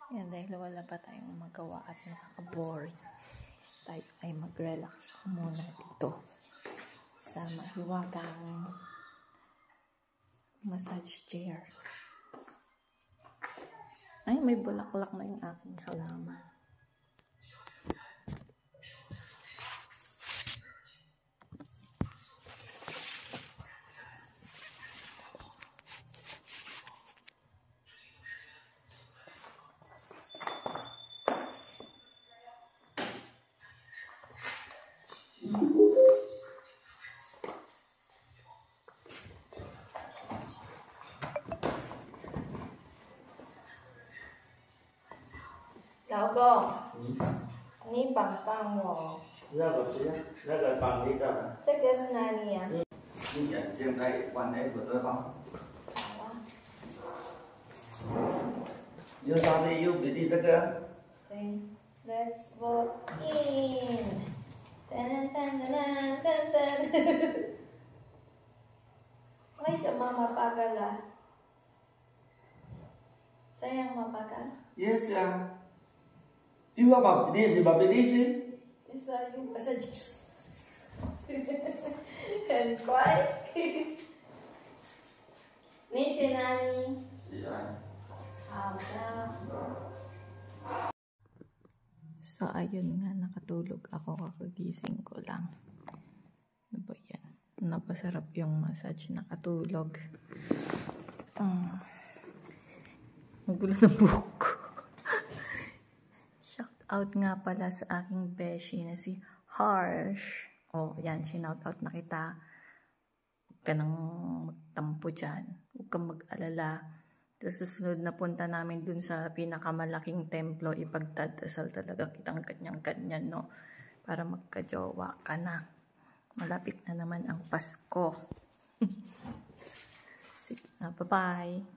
Yan, dahil wala pa tayong magawa at nakaka-boring, tayo ay mag-relax muna dito sa mahiwagang massage chair. Ay, may bulaklak na yung aking halaman. Lão公，你帮帮我。那个谁呀？那个帮你干嘛？这个是哪里呀？你眼睛在关内不对吧？好啊。有啥的有比的这个？对 ，Let's walk in。噔噔噔噔噔噔。为什么mabagal啊？这样mabagal？ Yes 呀。You apa bidisi ba bidisi? Isa yung massage. 很乖。你去哪里？是啊。好的。So, ayun nga, nakatulog ako, kakagising ko lang. Ano ba yan? Napasarap yung massage, nakatulog. Magulo ng buhok ko. Shout out nga pala sa aking beshi na si Harsh. Oh, yan, shinout out na kita. Huwag ka nang magtampo dyan. Huwag kang mag-alala. Sa susunod na punta namin dun sa pinakamalaking templo, ipagdadasal talaga kitang ganyan-ganyan, no? Para magka-jowa ka na. Malapit na naman ang Pasko. Sige na, bye-bye.